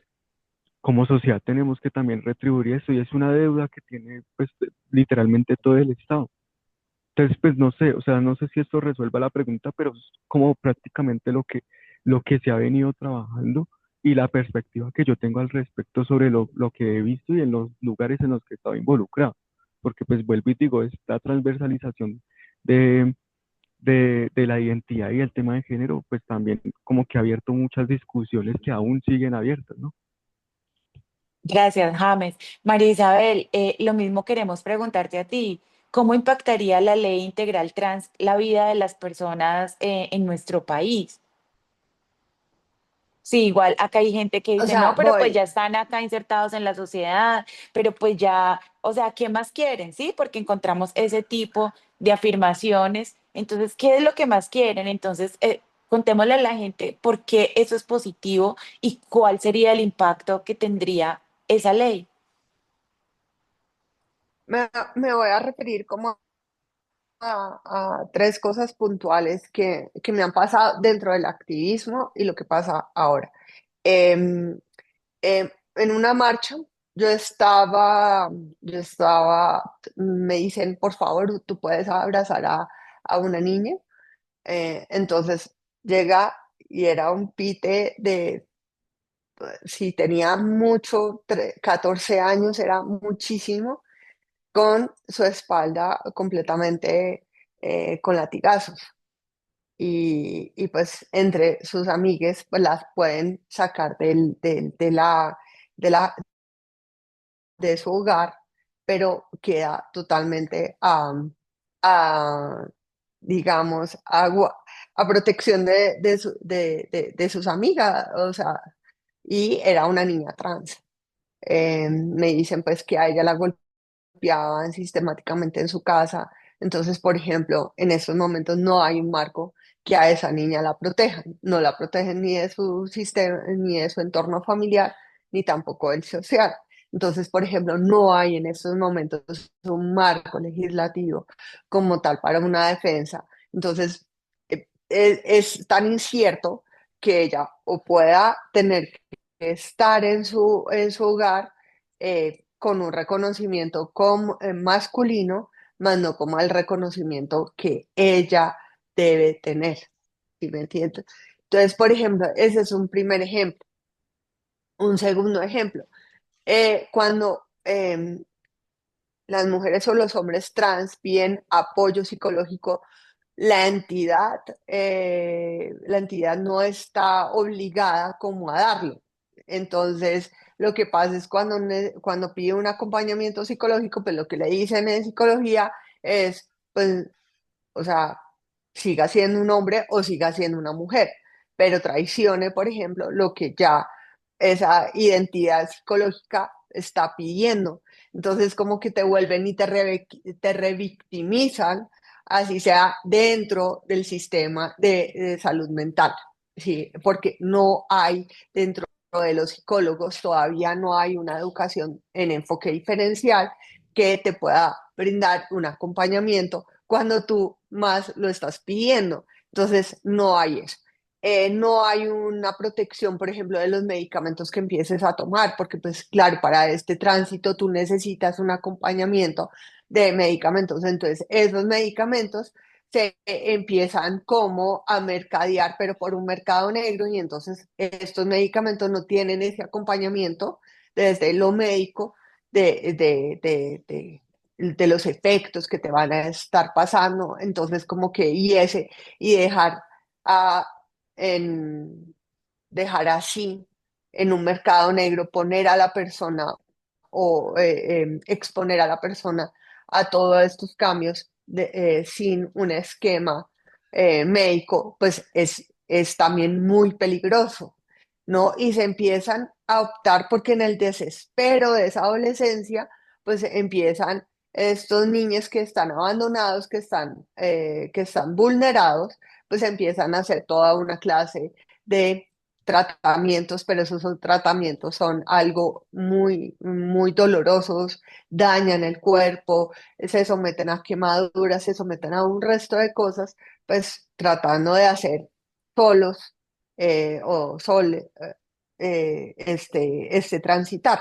como sociedad tenemos que también retribuir eso y es una deuda que tiene pues literalmente todo el Estado. Entonces, pues no sé, o sea, no sé si esto resuelva la pregunta, pero es como prácticamente lo que se ha venido trabajando y la perspectiva que yo tengo al respecto sobre lo que he visto y en los lugares en los que he estado involucrado. Porque pues vuelvo y digo, esta transversalización de, de la identidad y el tema de género, pues también como que ha abierto muchas discusiones que aún siguen abiertas, ¿no? Gracias, James. María Isabel, lo mismo queremos preguntarte a ti. ¿Cómo impactaría la ley integral trans la vida de las personas en nuestro país? Sí, igual acá hay gente que O dice, no, sea, pero pues voy. ya están acá insertados en la sociedad, pero pues ya, o sea, ¿qué más quieren? Sí, porque encontramos ese tipo de afirmaciones. Entonces, ¿qué es lo que más quieren? Entonces, contémosle a la gente por qué eso es positivo y cuál sería el impacto que tendría esa ley. Me voy a referir como a tres cosas puntuales que me han pasado dentro del activismo y lo que pasa ahora. Em, en una marcha, yo estaba, me dicen, por favor, tú puedes abrazar a una niña. Entonces llega y era un pite de, si tenía mucho, 14 años, era muchísimo, con su espalda completamente con latigazos. Y pues entre sus amigues pues las pueden sacar de la, de su hogar, pero queda totalmente a, digamos, a protección de sus amigas, o sea, y era una niña trans. Me dicen pues que a ella la golpeaban sistemáticamente en su casa. Entonces, por ejemplo, en estos momentos no hay un marco que a esa niña la proteja. No la protegen ni de su sistema, ni de su entorno familiar, ni tampoco del social. Entonces, por ejemplo, no hay en estos momentos un marco legislativo como tal para una defensa. Entonces, es tan incierto que ella o pueda tener que estar en su hogar con un reconocimiento masculino, más no como el reconocimiento que ella debe tener. ¿Sí me entiendes? Entonces, por ejemplo, ese es un primer ejemplo. Un segundo ejemplo, cuando las mujeres o los hombres trans piden apoyo psicológico, la entidad no está obligada como a darlo. Entonces, lo que pasa es cuando pide un acompañamiento psicológico, pues lo que le dicen en psicología es, pues, o sea, siga siendo un hombre o siga siendo una mujer, pero traicione, por ejemplo, lo que ya esa identidad psicológica está pidiendo. Entonces, como que te vuelven y te revictimizan, así sea dentro del sistema de salud mental, ¿sí? Porque no hay dentro de los psicólogos, todavía no hay una educación en enfoque diferencial que te pueda brindar un acompañamiento cuando tú más lo estás pidiendo. Entonces, no hay eso. no hay una protección, por ejemplo, de los medicamentos que empieces a tomar, porque pues claro, para este tránsito tú necesitas un acompañamiento de medicamentos. Entonces, esos medicamentos se empiezan como a mercadear, pero por un mercado negro, y entonces estos medicamentos no tienen ese acompañamiento desde lo médico de los efectos que te van a estar pasando. Entonces, como que, y dejar a en dejar así en un mercado negro, poner a la persona o exponer a la persona a todos estos cambios sin un esquema médico, pues es también muy peligroso, ¿no? Y se empiezan a optar porque en el desespero de esa adolescencia, pues empiezan estos niños que están abandonados, que están vulnerados, pues empiezan a hacer toda una clase de tratamientos, pero tratamientos son algo muy, muy dolorosos, dañan el cuerpo, se someten a quemaduras, se someten a un resto de cosas, pues tratando de hacer solos o este transitar.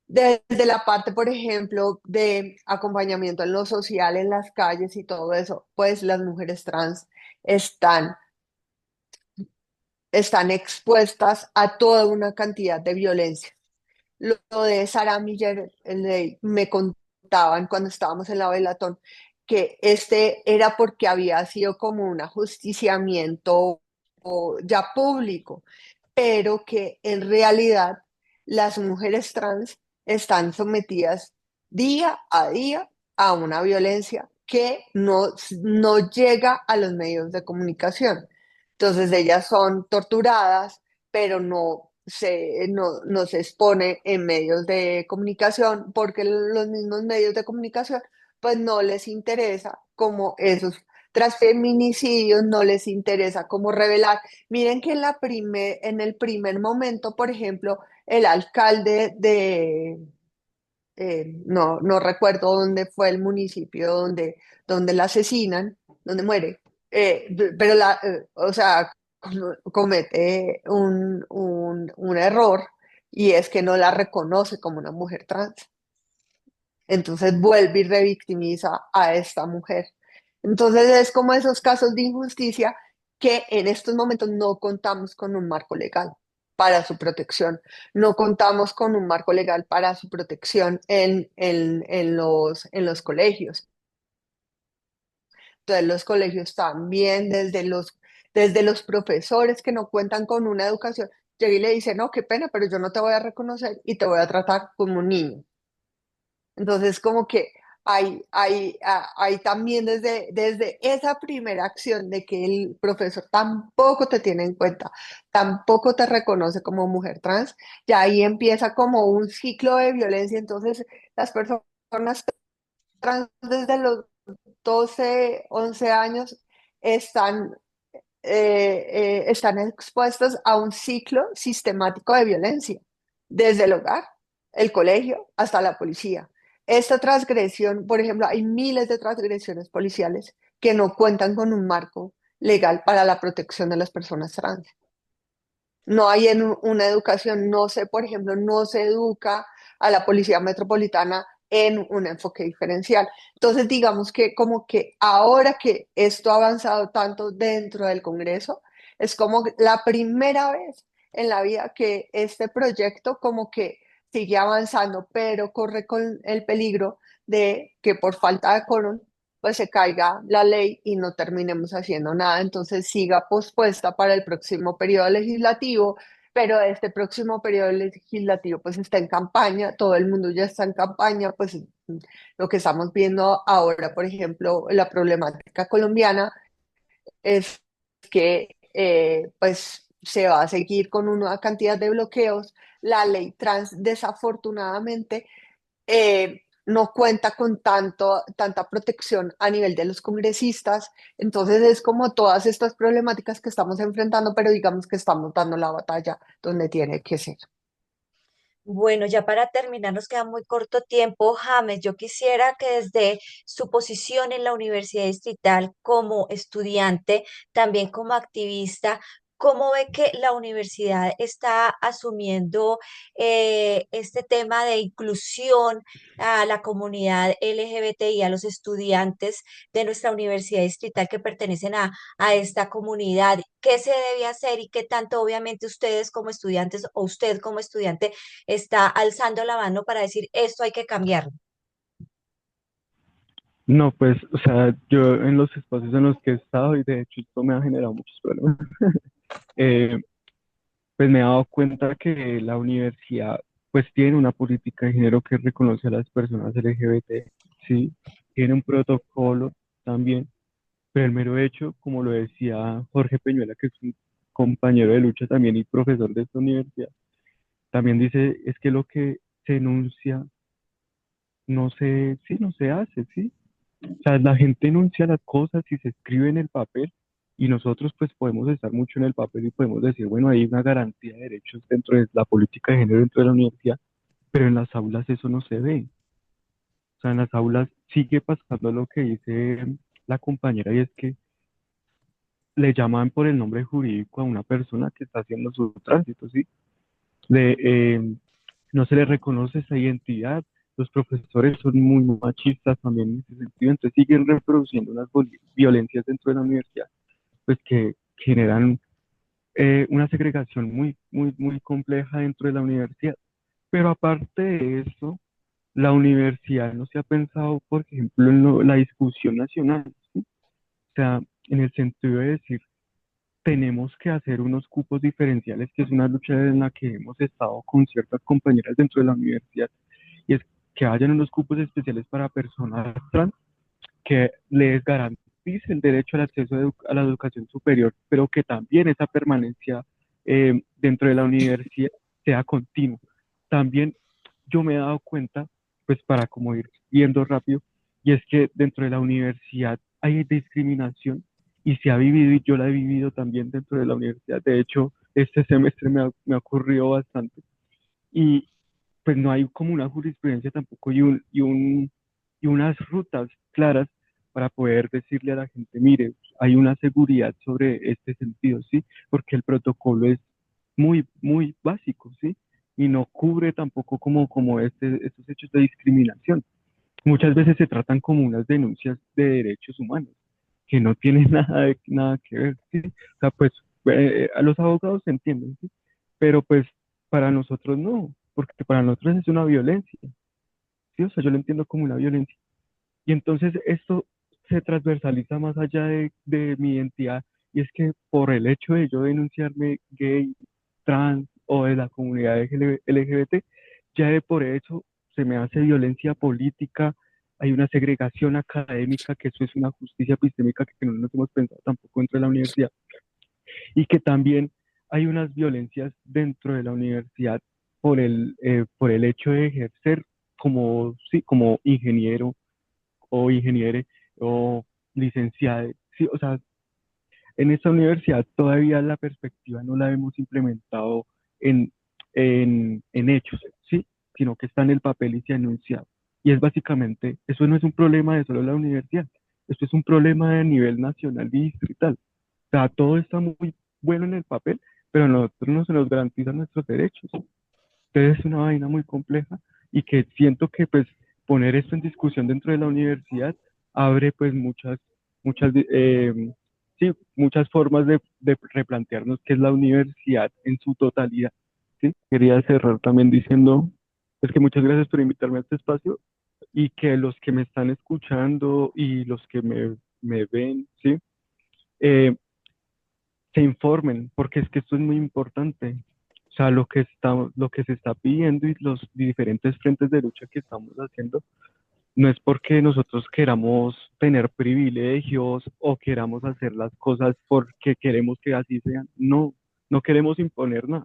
Desde la parte, por ejemplo, de acompañamiento en lo social, en las calles y todo eso, pues las mujeres trans están están expuestas a toda una cantidad de violencia. Lo de Sara Miller, me contaban cuando estábamos en la velatón, que este era porque había sido como un ajusticiamiento ya público, pero que en realidad las mujeres trans están sometidas día a día a una violencia que no llega a los medios de comunicación. Entonces ellas son torturadas, pero no se expone en medios de comunicación porque los mismos medios de comunicación pues no les interesa como esos transfeminicidios, no les interesa como revelar. Miren que en el primer momento, por ejemplo, el alcalde no recuerdo dónde fue el municipio donde la asesinan, donde muere, pero o sea, comete un error y es que no la reconoce como una mujer trans. Entonces vuelve y revictimiza a esta mujer. Entonces es como esos casos de injusticia que en estos momentos no contamos con un marco legal para su protección, no contamos con un marco legal para su protección en los colegios. Entonces los colegios también, desde los profesores que no cuentan con una educación, llega y le dice, no, qué pena, pero yo no te voy a reconocer y te voy a tratar como un niño. Entonces, como que hay también desde esa primera acción de que el profesor tampoco te tiene en cuenta, tampoco te reconoce como mujer trans, ya ahí empieza como un ciclo de violencia. Entonces, las personas trans desde los 12 11 años están, están expuestas a un ciclo sistemático de violencia, desde el hogar, el colegio, hasta la policía. Esta transgresión, por ejemplo, hay miles de transgresiones policiales que no cuentan con un marco legal para la protección de las personas trans. No hay una educación, no sé, por ejemplo, no se educa a la policía metropolitana en un enfoque diferencial. Entonces, digamos que como que ahora que esto ha avanzado tanto dentro del Congreso, es como la primera vez en la vida que este proyecto como que sigue avanzando, pero corre con el peligro de que por falta de quórum pues se caiga la ley y no terminemos haciendo nada, entonces siga pospuesta para el próximo periodo legislativo, pero este próximo periodo legislativo pues está en campaña, todo el mundo ya está en campaña, pues lo que estamos viendo ahora, por ejemplo, la problemática colombiana es que pues se va a seguir con una cantidad de bloqueos, la ley trans desafortunadamente no cuenta con tanta protección a nivel de los congresistas. Entonces es como todas estas problemáticas que estamos enfrentando, pero digamos que estamos dando la batalla donde tiene que ser. Bueno, ya para terminar, nos queda muy corto tiempo. James, yo quisiera que desde su posición en la Universidad Distrital como estudiante, también como activista, ¿cómo ve que la universidad está asumiendo este tema de inclusión a la comunidad LGBT y a los estudiantes de nuestra Universidad Distrital que pertenecen a esta comunidad? ¿Qué se debe hacer y qué tanto obviamente ustedes como estudiantes o usted como estudiante está alzando la mano para decir esto hay que cambiarlo? No, pues, o sea, yo en los espacios en los que he estado, y de hecho esto me ha generado muchos problemas, eh, pues me he dado cuenta que la universidad pues tiene una política de género que reconoce a las personas LGBT, sí, tiene un protocolo también, pero el mero hecho, como lo decía Jorge Peñuela, que es un compañero de lucha también y profesor de esta universidad, también dice, es que lo que se enuncia no se, sí, no se hace, sí. O sea, la gente enuncia las cosas y se escribe en el papel y nosotros pues podemos estar mucho en el papel y podemos decir, bueno, hay una garantía de derechos dentro de la política de género dentro de la universidad, pero en las aulas eso no se ve. O sea, en las aulas sigue pasando lo que dice la compañera y es que le llaman por el nombre jurídico a una persona que está haciendo su tránsito, ¿sí? Le, no se le reconoce esa identidad. Los profesores son muy machistas también en ese sentido, entonces siguen reproduciendo unas violencias dentro de la universidad, pues que generan una segregación muy, muy, muy compleja dentro de la universidad. Pero aparte de eso, la universidad no se ha pensado, por ejemplo, en la discusión nacional, ¿sí? O sea, en el sentido de decir, tenemos que hacer unos cupos diferenciales, que es una lucha en la que hemos estado con ciertas compañeras dentro de la universidad, y es que hayan unos cupos especiales para personas trans que les garantice el derecho al acceso a la educación superior, pero que también esa permanencia dentro de la universidad sea continua. También yo me he dado cuenta, pues para como ir viendo rápido, y es que dentro de la universidad hay discriminación y se ha vivido, y yo la he vivido también dentro de la universidad. De hecho, este semestre me ha ocurrido bastante. Y pues no hay como una jurisprudencia tampoco y unas rutas claras para poder decirle a la gente, mire, hay una seguridad sobre este sentido, ¿sí? Porque el protocolo es muy, muy básico, ¿sí? Y no cubre tampoco como estos hechos de discriminación. Muchas veces se tratan como unas denuncias de derechos humanos, que no tienen nada que ver, ¿sí? O sea, pues a los abogados se entienden, ¿sí? Pero pues para nosotros no, porque para nosotros es una violencia, ¿sí? O sea, yo lo entiendo como una violencia. Y entonces esto se transversaliza más allá de mi identidad, y es que por el hecho de yo denunciarme gay, trans o de la comunidad LGBT, ya de por eso se me hace violencia política, hay una segregación académica, que eso es una justicia epistémica que no nos hemos pensado tampoco dentro de la universidad, y que también hay unas violencias dentro de la universidad por el hecho de ejercer como, sí, como ingeniero o ingeniere o licenciado. Sí, o sea, en esta universidad todavía la perspectiva no la hemos implementado en, en hechos, ¿sí? Sino que está en el papel y se ha anunciado. Y es básicamente, eso no es un problema de solo la universidad, esto es un problema de nivel nacional y distrital. O sea, todo está muy bueno en el papel, pero a nosotros no se nos garantizan nuestros derechos. Entonces es una vaina muy compleja y que siento que pues poner esto en discusión dentro de la universidad abre pues muchas, sí, muchas formas de replantearnos qué es la universidad en su totalidad, ¿sí? Quería cerrar también diciendo pues que muchas gracias por invitarme a este espacio y que los que me están escuchando y los que me ven, ¿sí? Eh, se informen, porque es que esto es muy importante. O sea, lo que se está pidiendo y los diferentes frentes de lucha que estamos haciendo, no es porque nosotros queramos tener privilegios o queramos hacer las cosas porque queremos que así sean. No, no queremos imponer nada.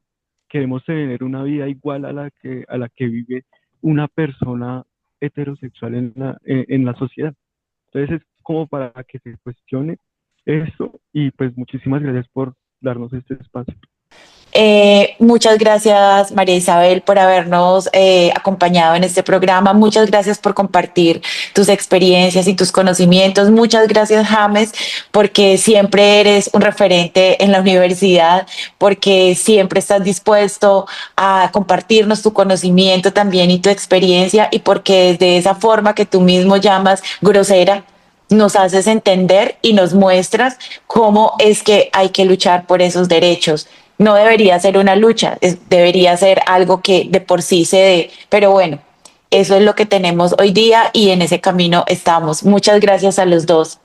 Queremos tener una vida igual a la que vive una persona heterosexual en la sociedad. Entonces es como para que se cuestione esto y pues muchísimas gracias por darnos este espacio. Muchas gracias, María Isabel, por habernos acompañado en este programa. Muchas gracias por compartir tus experiencias y tus conocimientos. Muchas gracias, James, porque siempre eres un referente en la universidad, porque siempre estás dispuesto a compartirnos tu conocimiento también y tu experiencia, y porque desde esa forma que tú mismo llamas grosera, nos haces entender y nos muestras cómo es que hay que luchar por esos derechos. No debería ser una lucha, debería ser algo que de por sí se dé, pero bueno, eso es lo que tenemos hoy día y en ese camino estamos. Muchas gracias a los dos.